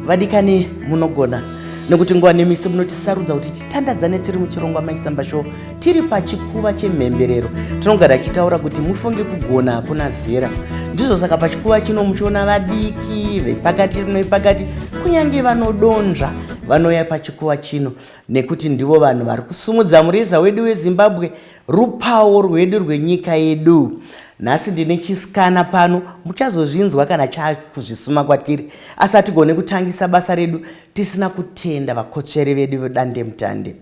vadikani munogona nekuti nguva nemisi munotisarudza kuti titandadzane tiri muchirongwa maisamba show tiri pachikuva chemhemberero. Tinogara tichitaura kuti mufunge kugona hakuna zera. Ndizvo saka pachikuva chino muchiona vadiki vepakati nevepakati kunyange vanodonzva vanouya pachikuva chino nekuti ndivo vanhu vari kusumudza mureza wedu weZimbabwe, rupawo rwedu rwenyika yedu. Nhasi ndine chisikana pano, muchazozvinzwa kana chakuzvisuma kwatiri. Asi hatigone kutangisa basa redu tisina kutenda vakotsveri vedu vedande mutande.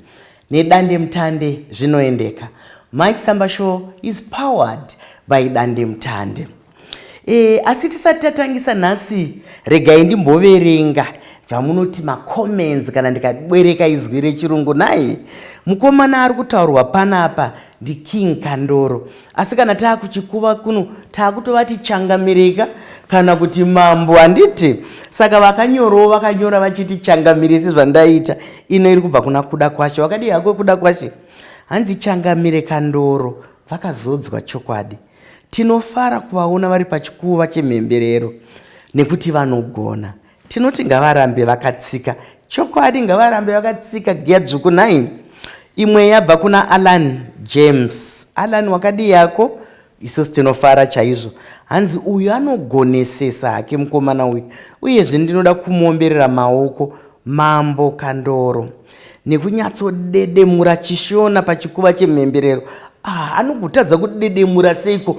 Nedande mutande zvinoendeka. Mike Samba Show is powered by dande mutande. Asi tisati tatangisa nhasi, regai ndimboverenga zvamunoti macomments kana ndikabwereka izwi rechirungu. Nai mukomana ari kutaurwa panapa ndi King Kandoro. Asi kana taakuchikuva kuno taakutovati changamirika kana kuti mambo handiti. Saka vakanyora vachiti changamire sezvandaita. Ino iri kubva kuna kuda kwashe. Wakadi hako kuda kwashe. Hanzi changamire Kandoro vakazodzwa chokwadi. Tinofara kuvaona vari pachikuva chemhemberero nekuti vanogona. Tinoti ngavarambe vakatsika. Chokwadi ngavarambe vakatsika giya dzvuku 9. Imwe yabva kuna Alan James. Alan wakadi yako? Isu tinofara chaizvo. Hanzi uyu anogonesesa hake mukomana uyu. Uyezve ndinoda kumuomberera maoko Mambo Kandoro. Nekunyatsodedemura chishona pachikuva chemhemberero. Anogutadza kudedemura seiko.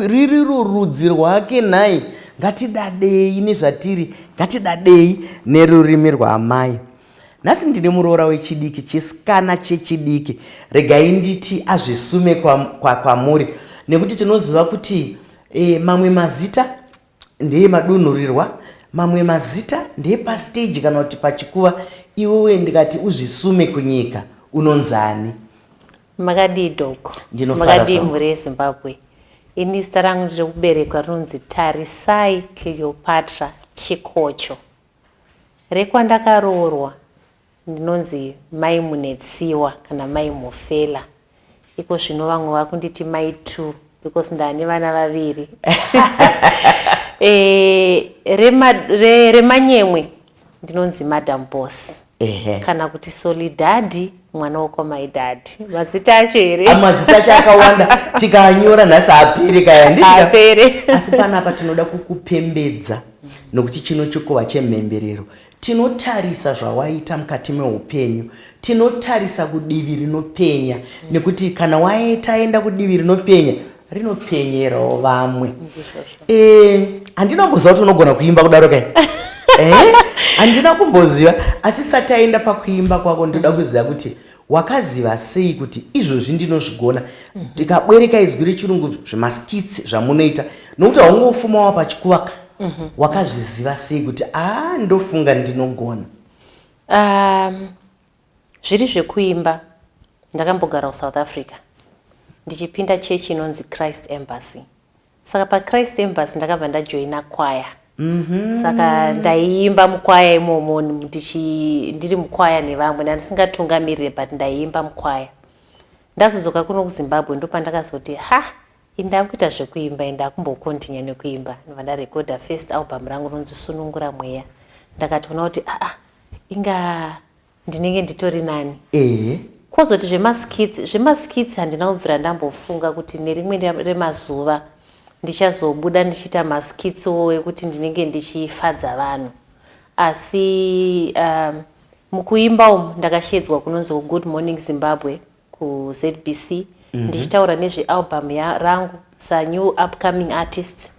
Ririro rudzi rwake nai. Ngatidadei nezvatiri. Ngatidadei nerurimi rwaamai. Nhasi ndine muroora wechidiki, chisikana chechidiki. Regai nditi azvisume kwamuri. Nekuti tinoziva kuti mamwe mazita ndeye madunhurirwa, mamwe mazita ndeye pastage kana kuti pachikuva. Iwewe ndikati uzvisume kunyika, unonzani? Makadi doko. Makadi mhuri yeZimbabwe. Ini zita rangu rekuberekwa rinonzi Tarisai Cleopatra Chikocho. Rekwandakaroorwa ndinonzi Mai Munetsiwa kana Mai Mufela. Iko zvino vamwe vakunditi Mai 2 because ndane vana vaviri. Remanyemwe ndinonzi Madam Boss. Kana kuti Solidadi mwana wako My Daddy. Mazita acho here. Mazita acho akawanda. Tikanyora nhasi apere kaya ndika. Apere. Asi panapa tinoda kukupembedza nokuti chino chikuva chemhemberero. Tinotarisa zvawaita mukati meupenyu. Tinotarisa kudivi rinopenya nekuti kana taenda kudivi rinopenya rinopenyerawo vamwe. Handina kumboziva kuti unogona kuimba kudaro kai. Handina kumboziva, asi sati aenda pakuimba kwako ndoda kuziva kuti wakaziva sei kuti izvozvi ndinozvigona. Ndikabwereka izwi rechirungu zvemaskits zvamunoita nokuti haungofumawo pachikuva. Wakazviziva sei kuti ndofunga ndinogona? Zviri zvekuimba ndakambogara kuSouth Africa ndichipinda chechi inonzi Christ Embassy. Saka paChrist Embassy ndakabva ndajoina kwaya. Saka ndaiimba mukwaya imomo ndiri mukwaya nevamwe nandisingatungamirire but ndaiimba mukwaya. Ndazodzoka kuno kuZimbabwe ndopandakazoti indakuita zvekuimba indakumbokontinya nekuimba. Ndandarekodha first album rangu rinonzi Sunungura Mweya. Ndakatoona kuti inga ndinenge nditori nani. Kwozoti zvemaskits handina kubvira ndambofunga kuti nerimwe remazuva ndichazobuda ndichiita maskitso ekuti ndinenge ndichifadza vanhu. Asi mukuimba umu ndakashedzwa kunonzi Good Morning Zimbabwe kuZBC. Ndichitaura nezvealbum rangu new upcoming artist.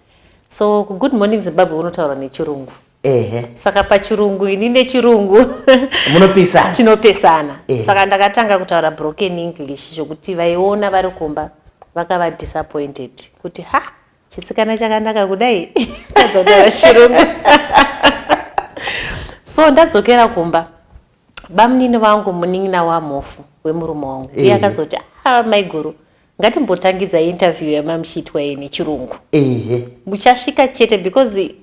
So Good Morning Zimbabwe unotaura nechirungu. Saka pachirungu ini nechirungu munopesana. Tinopesana. Saka ndakatanga kutaura broken English zvokuti vaiona vari kumba vakava disappointed kuti chisikana chakanaka kudai tadzotaura chirungu. So ndadzokera kumba. Bamunini vangu munin'ina waMofu wemurume wangu ndiye akazoti Maiguru ngatimbotangidza interview yamamuchitwa nechirungu. Muchasvika chete because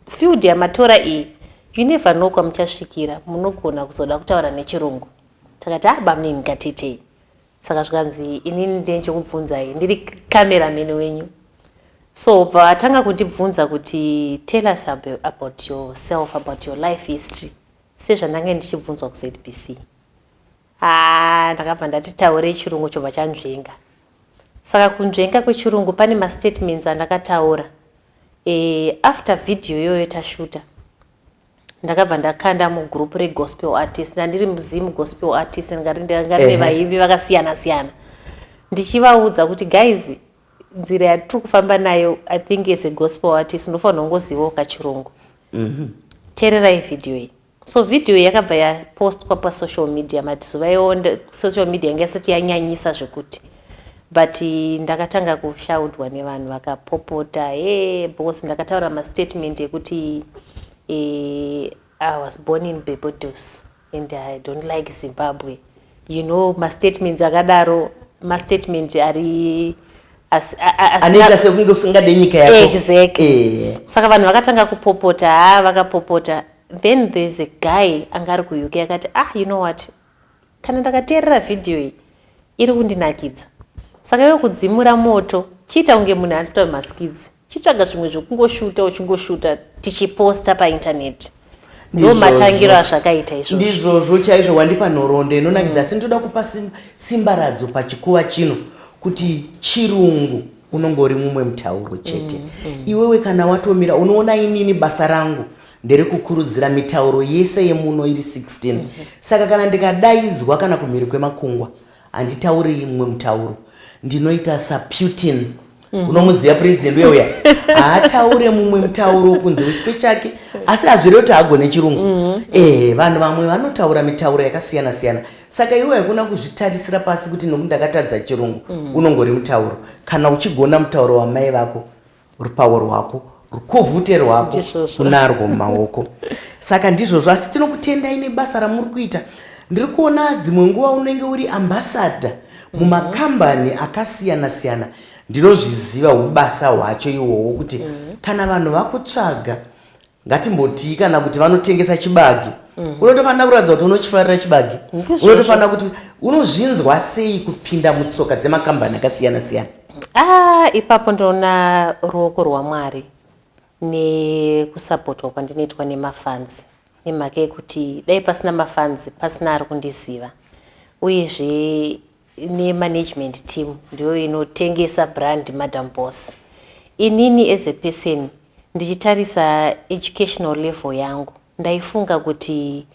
field yamatora iyi you never know kwamuchasvikira munogona kuzoda kutaura nechirungu. Takati bamunini ngatitei. Saka zvikanzi inini ndine chekubvunzai ndiri cameraman wenyu. so vatanga kundibvunza kuti tell us about yourself, about your life history, sezvandange ndichibvunzwa kuZBC. Ndakabva ndati taure chirungu chobva chanzvenga. Saka kunzvenga kwechirungu pane mastatements andakataura. After video yoyo tashuta, ndakabva ndakanda mugroup regospel artists, ndandiri muzimu gospel artists, ngari vaimbi vakasiyana siyana, ndichivaudza kuti guys, nzira yatiri kufamba nayo, I think as a gospel artist unofanira kungozivawo kachirungu. Teererai video iyi. So video yakabva yapostwa pasocial media, matizuva social media yanga isati yanyanyisa zvekuti, but ndakatanga kushaudwa nevanhu vakapopota, because ndakataura mastatement ekuti I was born in Barbados and I don't like Zimbabwe. You know, mastatements akadaro, mastatements ari anoita sekunge usingade nyika yako. Exactly. Saka vanhu vakatanga kupopota, vakapopota. Then there's a guy angari ku-UK akati, you know what, kana ndakateerera video iyi iri kundinakidza. Saka iwe kudzimura moto, chiita unge munhu anoita maskidzi, chitsvaga zvimwe zvokungoshuta uchingoshuta tichiposta painternet. Ndo matangiro azvakaita izvozvo. Ndizvozvo chaizvo wandipa nhoroondo inonakidza. Asi ndoda kupa simba radzo pachikuva chino kuti chirungu unongori mumwe mutauro chete. Iwewe kana watomira, unoona inini basa rangu ndere kukurudzira mitauro yese yemuno iri 16. Saka kana ndikadaidzwa kana kumhiri kwemakungwa, handitauri mumwe mutauro, ndinoita saputin. Unomuziva president wewe haataure mumwe mutauro kunze kwechake, asi hazvirevo kuti agone chirungu. Vanhu vamwe vanotaura mitauro yakasiyana siyana. Saka iwe hakuna kuzvitarisira pasi kuti nokuti ndakatadza chirungu unongori mutauro. Kana uchigona mutauro wamai vako, rupawo rwako, rukuvhute rwako unarwo mumaoko. Saka ndizvozvo. Asi tinokutendai nebasa ramuri kuita. Ndiri kuona dzimwe nguva unenge uri ambassador mumakambani akasiyana siyana. Ndinozviziva ubasa hwacho ihwohwo kuti kana vanhu vakutsvaga, ngatimboti kana kuti vanotengesa chibage, unotofanira kuratidza kuti unochifarira chibage. Unotofanira kuti unozvinzwa sei kupinda mutsoka dzemakambani akasiyana siyana. Ipapo ndinoona ruoko rwaMwari nekusapotwa kwandinoitwa nemafans. Nemhaka yekuti dai pasina mafans pasina ari kundiziva. Uyezve nemanagement team ndiyo inotengesa brand Madam Boss. Inini as a person ndichitarisa educational level yangu, ndaifunga kuti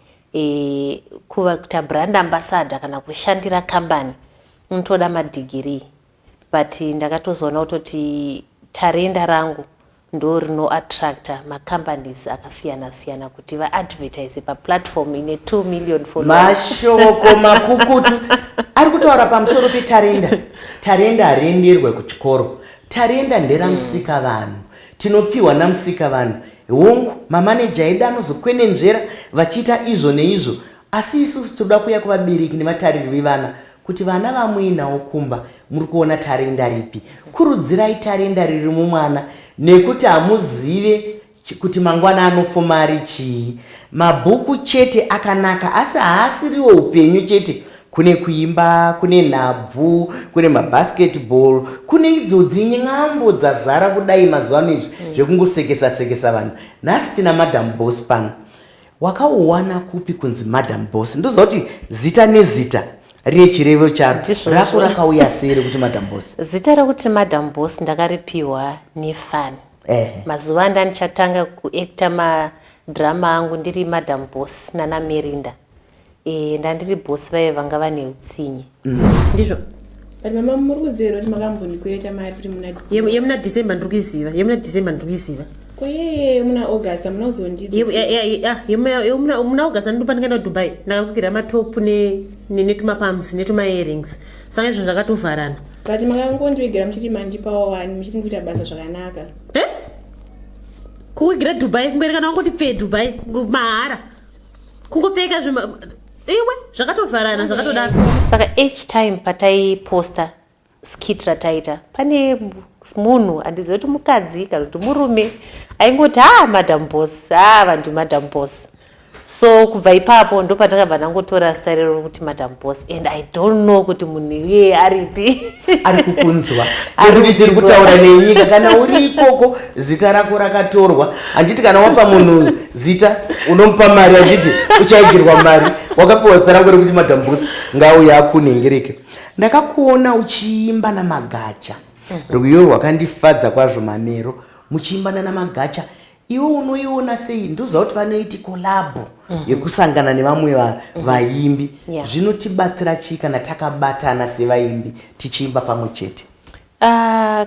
kuva kuita brand ambassador kana kushandira company unotoda madegree, but ndakatozoona kutoti tarenda rangu ndo rino attracta macompanies akasiyana siyana kuti vaadvertise paplatform ine 2 million followers. Mashoko makukutu ari kutaura pamusoro petarenda. Tarenda harienderwe kuchikoro. Tarenda nderamusika vanhu, tinopiwa namusika vanhu. Hongu mamaneja edu anozokwenenzvera vachiita izvo neizvo, asi isusu toda kuuya kuvabereki nevatariri vevana kuti vana vamuinawo kumba muri kuona tarenda ripi. Kurudzirai tarenda riri mumwana, nekuti hamuzive kuti mangwana anofoma ari chii. Mabhuku chete akanaka, asi haasiriwo upenyu chete. Kune kuimba, kune nhabvu, kune mabasketball, kune idzodzi nyambo dzazara kudai mazuva ano izvi zvekungosekesa sekesa vanhu. Nhasi tina Madam Boss pano. Wakauwana kupi kunzi Madam Boss? Ndoziva kuti zita nezita rechirevo charo rako rakauya sei kuti Madam Boss? Zita rekuti Madam Boss ndakaripiwa neFun. Mazuva anda ndichatanga kuacta madrama angu ndiri Madam Boss nana Merinda. Ndandiri boss vaye vanga vane utsinye. Ndizvo. But mama muri kuziva kuti makambondikwireta mari kuti yemuna December ndikuziva. Yemuna December ndikuziva. Koye muna August munozondidza. Muna August ndopa ndikaenda Dubai. Ndakakugira matop netuma pumps netuma earrings. Saka izvo zvakatovharana. But makangondivigira muchiti mandipawo wani muchiti ndikuita basa zvakanaka. Kuwigira Dubai kungerekana wangoti Dubai mahara. Kungopfeka zvima iwe zvakatovharana zvakatodaro. Saka each time patai poster skit rataita pane munhu andiziva kuti mukadzi kana kuti murume aingoti Madam Boss, vantu Madam Boss. so kubva ipapo ndo pandakabva ndangotora zita rero kuti Madam Boss, and I don't know kuti munhu iyeye aripi ari kukunzwa nekuti tiri kutaura nenyika. Kana uri ikoko zita rako rakatorwa, handiti kana wapa munhu zita unomupa mari, handiti uchaigirwa mari. Wakapiwa zita rako rekuti Madam Boss, ngauya akunhengereke. Ndakakuona uchiimba namagacha, rwiyo rwakandifadza kwazvo Mamero, muchiimbana namagacha. Iwe unoiona sei? Ndoziva kuti vanoiti kolabho yekusangana nevamwe vaimbi. Zvinotibatsira chii kana takabatana sevaimbi tichiimba pamwe chete?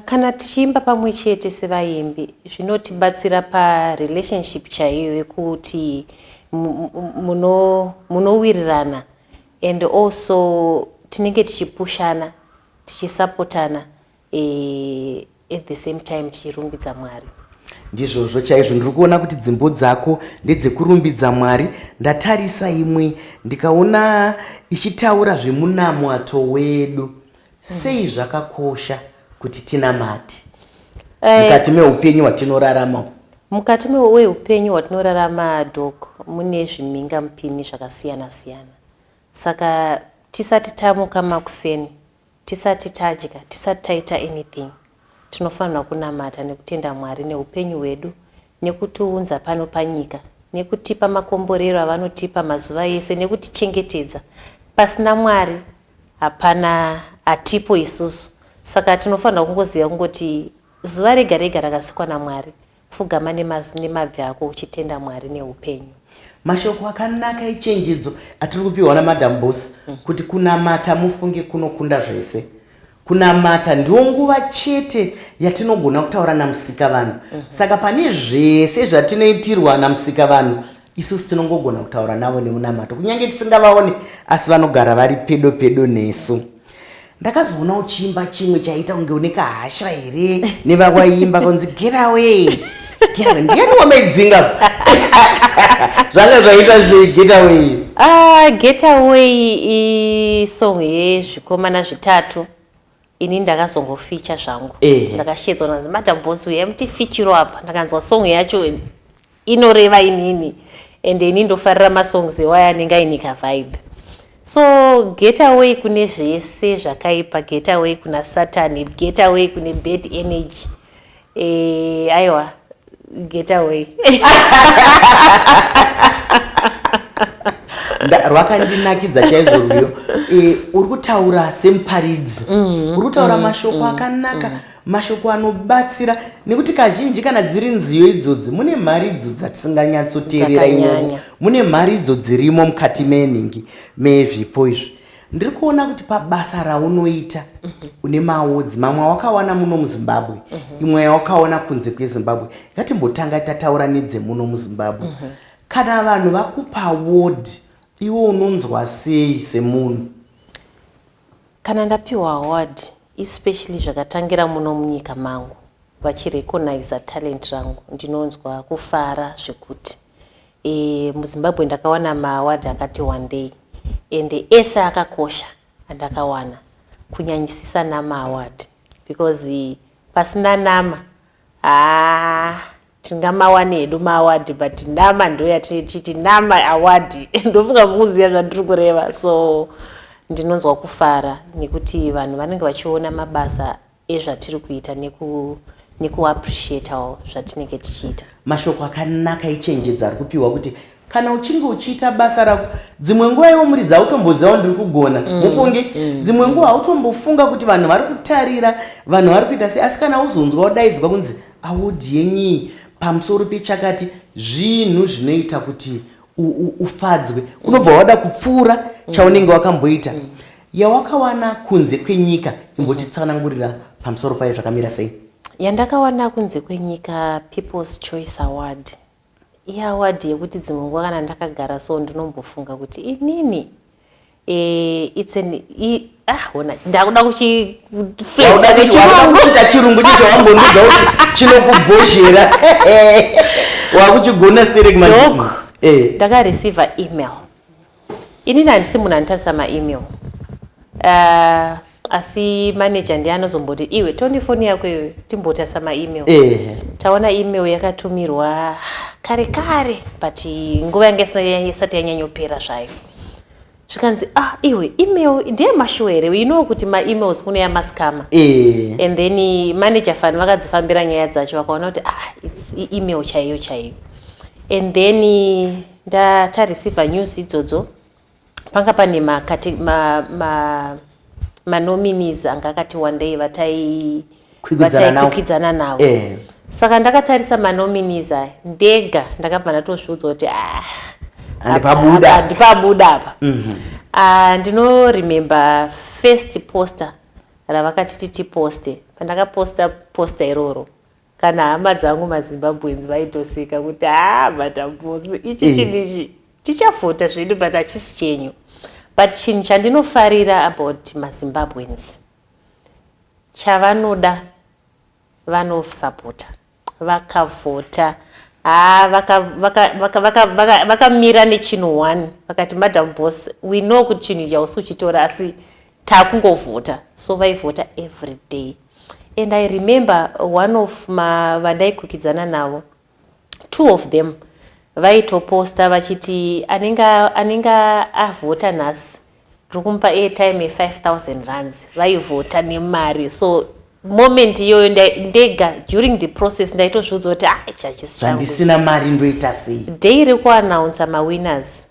Kana tichiimba pamwe chete sevaimbi zvinotibatsira parelationship chaiyo yekuti munowirirana, and also tinenge tichipushana, tichisapotana, at the same time tichirumbidza Mwari. Ndizvozvo chaizvo ndiri kuona kuti dzimbo dzako ndedzekurumbidza Mwari. Ndatarisa imwe ndikaona ichitaura zvemunamato wedu. Sei zvakakosha kuti tinamate mukati meupenyu hwatinorarama? Mukati meupenyu hwatinorarama dok, mune zvimhinga mupini zvakasiyana siyana. Saka tisati tamuka makuseni, tisati tadya, tisati taita anything, tinofanira kunamata nekutenda Mwari neupenyu hwedu, nekutiunza pano panyika, nekutipa makomborero avanotipa mazuva ese, nekutichengetedza. Pasina Mwari hapana, hatipo isusu. Saka tinofanira kungoziva kungoti zuva rega rega rakasikwa naMwari, pfugama nemabvi ako uchitenda Mwari neupenyu. Mashoko akanaka echenjedzo atiri kupiwa naMadam Boss kuti kunamata mufunge kunokunda zvese. Kunamata ndiyo nguva chete yatinogona kutaura namusikavanhu. Saka pane zvese zvatinoitirwa namusikavanhu, isusu tinongogona kutaura navo nemunamato, kunyange tisingavaone asi vanogara vari pedo pedo nesu. Ndakazoona uchiimba chimwe chaita kunge une kahasha here nevakaimba kunzi get away. Ndiani wamaidzinga? Zvanga zvaita sei get away? Get away isong yezvikomana zvitatu. Ini ndakazongoficha zvangu. Ndakashedzwa nanzi Madam Boss uya mutifichiro apa. Ndakanzwa song yacho inoreva inini. And ini ndofarira masongs ewaya anenge ainika vibe. So get away kune zvese zvakaipa, get away kuna Satan, get away kune bad energy. Aiwa, get away. Rwakandinakidza chaizvo rwiyo. Uri kutaura semuparidzi, uri kutaura mashoko akanaka, mashoko anobatsira, nekuti kazhinji kana dziri nziyo idzodzi mune mhari idzo dzatisinganyatsoteerera imomo, mune mhari idzo dzirimo mukati menhingi mezvipo izvi. Ndiri kuona kuti pabasa raunoita une maodzi, mamwe wakawana muno muZimbabwe, imwe wakaona kunze kweZimbabwe. Ngatimbotanga tataura nedzemuno muZimbabwe. Kana vanhu vakupa award, iwe unonzwa sei semunhu? Kana ndapiwa award, especially zvakatangira muno munyika mangu, vachirecognize talent rangu, ndinonzwa kufara zvekuti. MuZimbabwe ndakawana maaward akati one day, and ese akakosha andakawana, kunyanyisisa nama award, because pasina nama tingamawane hedu maaward, but nama ndo yatiti nama award. Ndofunga mukuziva zvandiri kureva. So ndinonzwa kufara nekuti vanhu vanenge vachiona mabasa ezvatiri kuita nekuappreciatawo zvatinenge tichiita. Mashoko akanaka echenjedzo ari kupiwa kuti kana uchinge uchiita basa rako, dzimwe nguva iwo muridzi automboziva ndiri kugona, mufunge. Dzimwe nguva autombofunga kuti vanhu vari kutarira, vanhu vari kuita sei, asi kana uzonzwa udaidzwa kunzi award yenyu pamusoro pechakati, zvinhu zvinoita kuti ufadzwe, unobva wada kupfuura chaunenge wakamboita. Yawakawana kunze kwenyika, imbotitsanangurira pamusoro payo zvakamira sei? Yandakawana kunze kwenyika People's Choice Award. Iya award yekuti dzimwe nguva kana ndakagara so ndinombofunga kuti inini ndakuda kuchita chirungu chicho wambonudza kuti chinokugozhera. Wakuchigona steering ndakareceiva email. Inini handisi munhu anotarisa maemail, asi manager ndiye anozomboti iwe toni foni yako iwe timbotarisa maemail. taona email yakatumirwa kare but nguva yange isati yanyanyopera zvayo. Zvikanzi iwe email ndiye mashuwere, you know kuti ma-emails kune yamaskama. And then manager fani vakadzifambira nyaya dzacho vakaona kuti it's email chaiyo. And then tareceive news idzodzo, panga pane manominees anga akati one day vataikwikwidzana navo. Saka ndakatarisa manominees aya ndega ndakabva ndatozviudza kuti ndipabuda apa. Ndinoremember first poster ravakati tiposte, pandakaposta poster iroro kana hama dzangu maZimbabweans vaitoseka kuti matambozi ichi chinhu tichafota zvedu but hachisi chenyu. But chinhu chandinofarira about maZimbabweans, chavanoda vanosapota, vakavhota, vakamira nechinhu one vakati Madam Boss, we know kuti chinhu ichi hausi kuchitora asi takungovhota, so vaivhota every day. And I remember one of vandaikwikwidzana navo, two of them vaitoposta vachiti anenge avhota nhasi ndokumupa airtime ye5,000 rands, vaivhota nemari. So moment iyoyo ndega during the process ndaitozviudza kuti handisina mari ndoita sei. Day rekuannounce mawinners,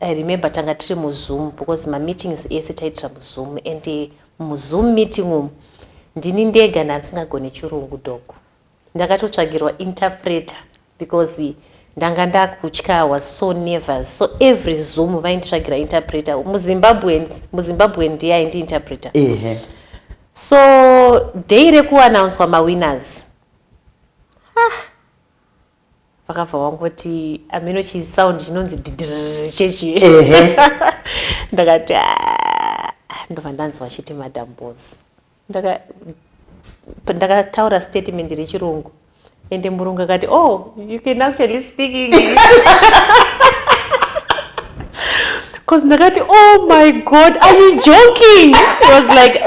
I remember tanga tiri muZoom because meetings ese taitira muZoom, and muZoom meeting umu ndini ndega ndandisingagone chirungu doko. Ndakatotsvagirwa interpreter because ndanga ndakutya. I was so nervous. So every Zoom vainditsvagira interpreter. muZimbabwean ndiye aindi interpreter. So day rekuannounce mawinners, vakabva vangoti ameno chisound chinonzi chechi. Ndakati ndobva ndanzwa chiti Madam Boss. Ndakataura statement rechirungu ende murungu akati you can actually speak English. Because ndakati oh my god, are you joking? He was like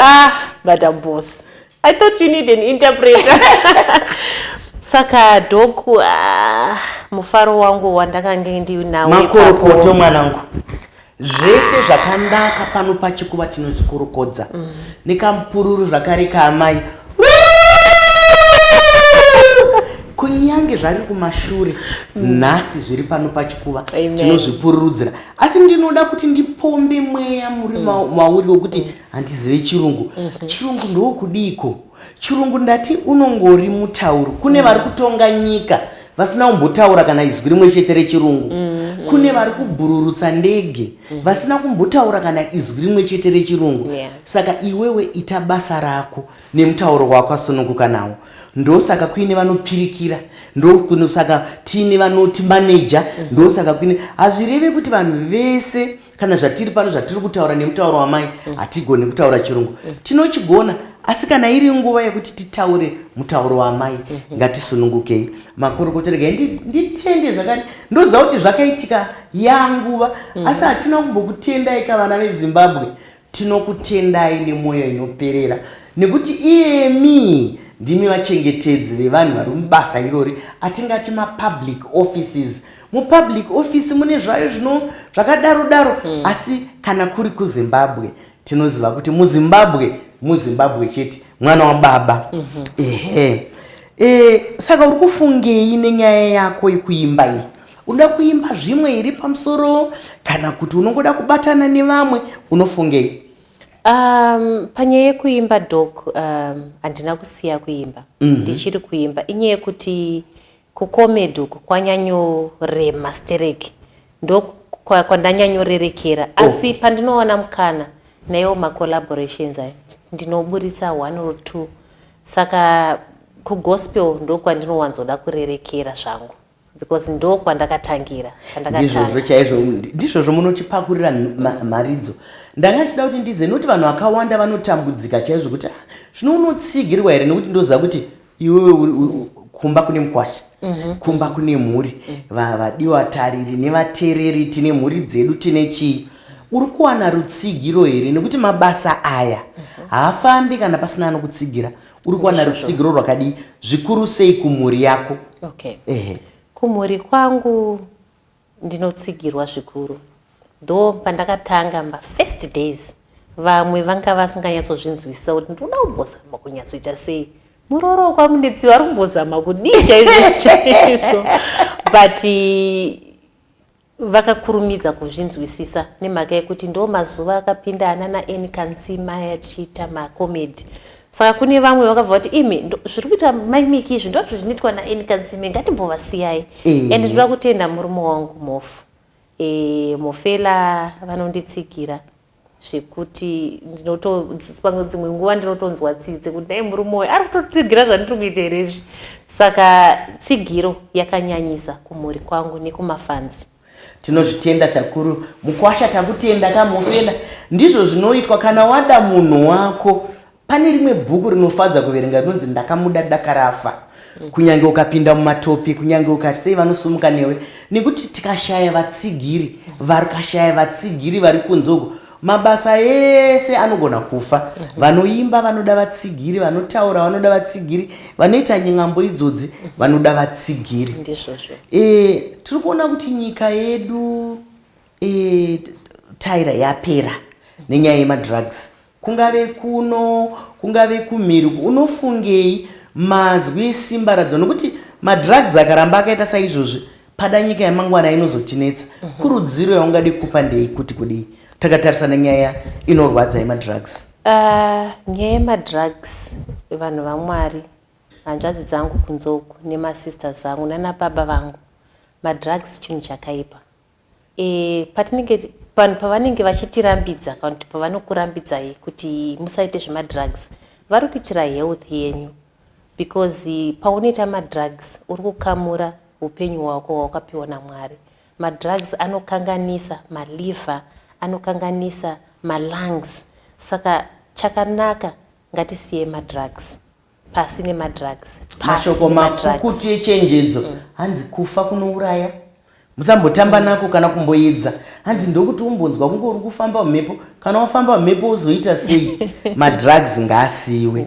Madam Boss, I thought you need an interpreter. Saka doku mufaro wangu wandakange ndinawo makorokoto mwanangu. Zvese zvakanaka pano pachikuva tinozvikorokodza. Nekampururu zvakare kaamai. Kunyange zvari kumashure nhasi zviri pano pachikuva tinozvipururudzira. Asi ndinoda kuti ndipombe mweya muri mauri wokuti handizive chirungu. Chirungu ndokudiko. Chirungu ndati unongori mutauro. Kune vari kutonga nyika vasina kumbotaura kana izwi rimwe chete rechirungu. Kune vari kubhururutsa ndege vasina kumbotaura kana izwi rimwe chete rechirungu. Saka iwewe ita basa rako nemutauro wako asununguka nawo. Ndosaka kuine vanopirikira, ndosaka tiine vanoti manager, ndosaka kuine hazvireve kuti vanhu vese kana zvatiri pano zvatiri kutaura nemutauro wamai hatigoni kutaura chirungu. Tinochigona, asi kana iri nguva yekuti titaure mutauro wamai ngatisunungukei. Makorokota regai nditende zvakare, ndoziva kuti zvakaitika yanguva, asi hatina kumbokutendai kavana veZimbabwe. Tinokutendai nemwoyo inoperera nekuti iyemi ndimi vachengetedzi vevanhu vari mubasa irori atingati mapublic offices. Mupublic office mune zvayo zvakadaro asi kana kuri kuZimbabwe tinoziva kuti muZimbabwe chete mwana wababa. Saka uri kufungei nenyaya yako yekuimba iyi? Unoda kuimba zvimwe iri pamusoro kana kuti unongoda kubatana nevamwe? Unofungei? Panyaya yekuimba dok, handina kusiya kuimba. Ndichiri kuimba. Inyaya yekuti kukomedi uku kwanyanyorema stereki. Kwandanyanyorerekera. Asi pandinoona mukana naiwo ma-collaborations aya ndinoburitsa 1 or 2. Saka kugospel ndokwandinowanzoda kurerekera zvangu. Because ndokwandakatangira. Ndizvo chaizvo, ndizvo munotipakurira maridzo. Ndakachida kuti ndize noti vanhu vakawanda vanotambudzika chaizvo kuti zvino unotsigirwa here nekuti ndoziva kuti iwewe kumba kune mukwasha, kumba kune mhuri, vadiwa tariri nevatereri tine mhuri dzedu tine chii. Uri kuwana rutsigiro here nekuti mabasa aya haafambi kana pasina anokutsigira. uri kuwana rutsigiro rwakadi zvikuru sei kumhuri yako? Okay. Kumhuri kwangu ndinotsigirwa zvikuru. Though pandakatanga first days vamwe vanga vasinganyatsozvinzwisisa kuti ndoda kumbozama kunyatsoita sei. Muroro kwamundidziwa ari kumbozama kudija izvo. But vakakurumidza kuzvinzwisisa nemhaka yekuti ndo mazuva akapinda ana naN Kanzima yachiita makomedi. Saka kune vamwe vakabva kuti imi zviri kuita maimiki izvi ndozvo zvinoitwa naN Kanzima ngatimbovasiyai. And ndoda kutenda murume wangu Mofu. Mofela vanonditsigira zvekuti ndinotodziswa dzimwe nguva ndinotonzwa tsitse kuti dai murume wayo ari kutotsigira zvandiri kuita here izvi. Saka tsigiro yakanyanyisa kumhuri kwangu nekumafanzi. Tinozvitenda zvikuru. Mukwasha takutenda kaMofela. Ndizvo zvinoitwa kana wada munhu wako. Pane rimwe bhuku rinofadza kuverenga rinonzi Ndakamuda Dakarafa. Kunyange ukapinda mumatopi, kunyange ukati sei vanosumuka newe, nekuti tikashaya vatsigiri, vakashaya vatsigiri vari kunzoko, mabasa ese anogona kufa. Vanoimba vanoda vatsigiri, vanotaura vanoda vatsigiri, vanoita nying'ambo idzodzi vanoda vatsigiri. Ndizvozvo. Tiri kuona kuti nyika yedu taira yapera nenyaya yemadrugs. Kungave kuno, kungave kumhiri, unofungei mazwi simba radzo nokuti madrugs akaramba akaita saizvozvi pada nyika yamangwana inozotinetsa. Kurudziro yaungade kupa ndei kuti kudii takatarisa nenyaya inorwadza yemadrugs? Nyaya yemadrugs, vanhu vaMwari, hanzvadzi dzangu kunzoku nemasisters angu nanababa vangu, madrugs chinhu chakaipa. Vanhu pavanenge vachitirambidza kana kuti pavanokurambidzai kuti musaite zvemadrugs, vari kuitira health yenyu. Because paunoita madrugs uri kukamura upenyu hwako hwawakapiwa naMwari. Madrugs anokanganisa maliver, anokanganisa malungs. Saka chakanaka ngatisiye madrugs. Pasi nemadrugs. Mashoko makukutu echenjedzo hanzi kufa kunouraya. Musambotamba nako kana kumboedza. Hanzi ndokuti umbonzwa kunge uri kufamba mumhepo, kana wafamba mumhepo uzoita sei? Madrugs ngaasiwe.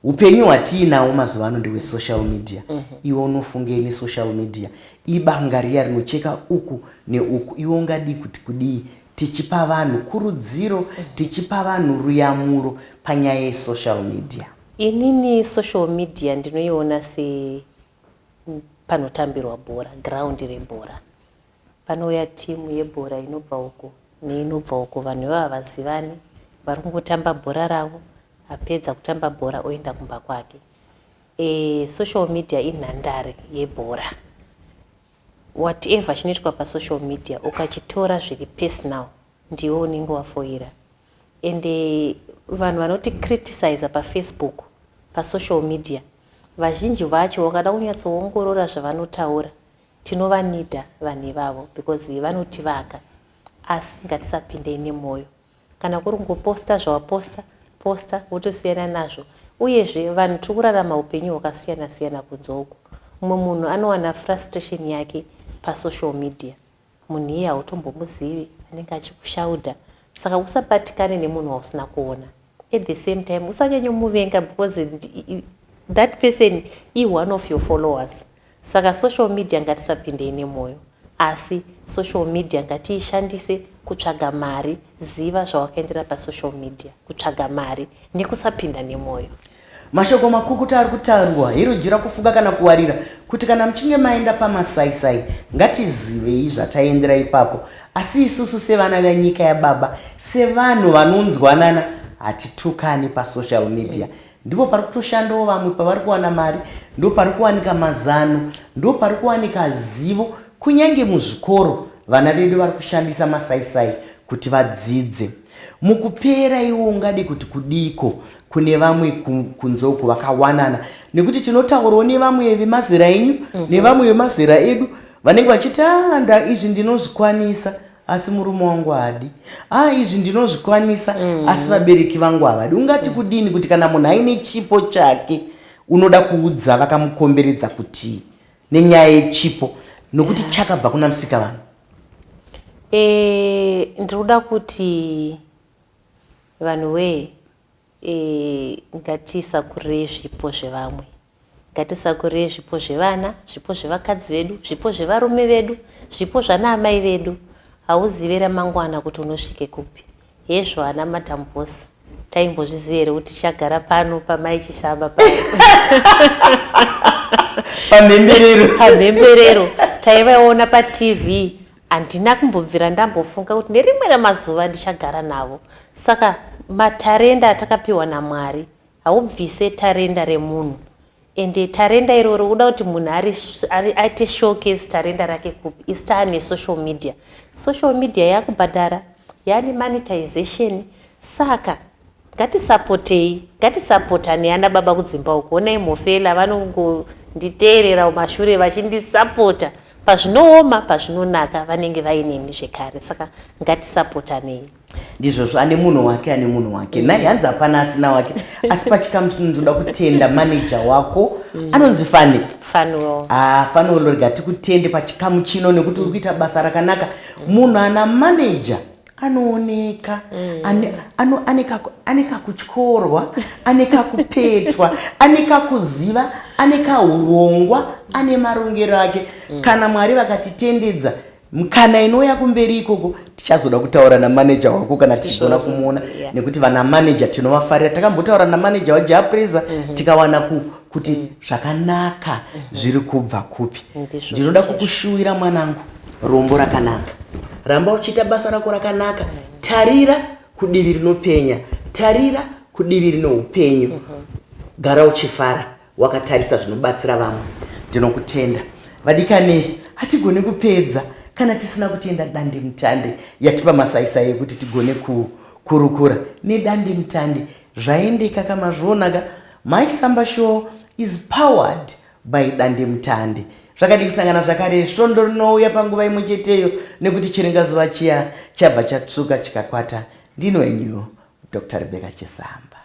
Upenyu hwatiinawo mazuva ano ndewe social media. Iwe unofungei nesocial media? Ibanga riya rinocheka uku neuku. Iwe ungadi kuti kudii tichipa vanhu kurudziro, tichipa vanhu ruyamuro panyaya yesocial media? Inini social media ndinoiona panotambirwa bhora, ground rebhora. Panouya timu yebhora inobva uko neinobva uko, vanhu ivava havazivani, vari kungotamba bhora ravo, apedza kutamba bhora oenda kumba kwake. Social media inhandare yebhora. Whatever chinoitwa pasocial media ukachitora zviri personal ndiwe unenge wafoira. Ende vanhu vanoti criticize paFacebook, pasocial media, vazhinji vacho wakada kunyatsoongorora zvavanotaura, tinovanidha vanhu ivavo because vanotivaka. Asi ngatisapindei nemwoyo. Kana kuri kungoposta zvawaposta, posta wotosiyana nazvo. Uyezve vanhu tiri kurarama upenyu hwakasiyana siyana kunzoko. Mumwe munhu anowana frustration yake pasocial media. Munhu iye hautombomuzivi, anenge achikushaudha. Saka usapatikane nemunhu wausina kuona. At the same time usanyanyomuvenga because that person is one of your followers. Saka social media ngatisapindei nemwoyo. Asi social media ngatiishandise kutsvaga mari, ziva zvawakaendera pasocial media, kutsvaga mari nekusapinda nemwoyo. Mashoko makukutu ari kutaurwa, hirujira kufuga kana kuwarira kuti kana mchinge maenda pamasaisai ngatizivei zvataendera ipapo. Asi isusu sevana venyika yaBaba, sevanhu vanonzwanana, hatitukani pasocial media. Ndipo pari kutoshandawo vamwe pavari kuwana mari, ndo pari kuwanika mazano, ndo pari kuwanika zivo. Kunyange muzvikoro vana vedu vari kushandisa masaisai kuti vadzidze. Mukupera iwo ungadi kuti kudiko kune vamwe kunzoko vakawanana, nekuti tinotaurawo nevamwe vemazera enyu nevamwe vemazera edu vanenge vachiti izvi ndinozvikwanisa asi murume wangu hadi, izvi ndinozvikwanisa asi vabereki vangu havadi. Ungati kudini kuti kana munhu aine chipo chake unoda kuudza vakamukomberedza kuti nenyaya yechipo nokuti chakabva kuna Musikavanhu? Ndinoda kuti vanhu we ngatisakurirei zvipo zvevamwe, ngatisakurirei zvipo zvevana, zvipo zvevakadzi vedu, zvipo zvevarume vedu, zvipo zvana amai vedu. Hauzive ramangwana kuti unosvike kupi. Hezvo ana Madam Boss taimbozviziva here kuti tichagara pano pamai chishamba pano pamhemberero taivaona paTV. Handina kumbobvira ndambofunga kuti nerimwe ramazuva ndichagara navo. Saka matarenda atakapiwa naMwari haubvise tarenda remunhu, ende tarenda iroro uda kuti munhu aite showcase tarenda rake kupi. Isitaane social media. Social media yakubhadhara, yani monetization. Saka ngatisapotei, ngatisapotane ana baba kudzimba uko. Onai Mofela vanongonditeerera mumashure vachindisapota. Pazvinooma pazvinonaka vanenge vaineni zvekare. Saka ngatisapotanei. Ndizvozvo ane munhu wake naye hanzi hapana asina wake. Asi pachikamu chinondoda kutenda manager wako anonzi Fanuel ngatikutende pachikamu chino nekuti uri kuita basa rakanaka. Munhu ana manager anooneka, aneka kutyorwa, aneka kupetwa, aneka kuziva, aneka urongwa, ane marongero ake. Kana Mwari vakatitendedza mukana inouya kumberi ikoko tichazoda kutaura namanager wako kana tichigona kumuona, nekuti vana manager tinovafarira. Takambotaura namanager waJapreza tikawana kuti zvakanaka zviri kubva kupi. Ndinoda kukushuwira mwanangu, rombo rakanaka, ramba uchiita basa rako rakanaka. Tarira kudivi rinopenya, tarira kudivi rino upenyu. Gara uchifara wakatarisa zvinobatsira vamwe. Ndinokutenda vadikane. Hatigone kupedza kana tisina kutenda dande mutande yatipa masaisai ekuti tigone kurukura nedande mutande. Zvaendeka kama zvonaka. Maisamba Show is powered by dande mutande. Zvakadi kusangana zvakare svondo rinouya panguva imwe cheteyo, nekuti chiringazuva chiya chabva chatsuka chikakwata. Ndino wenyu Dr. Rebecca Chisamba.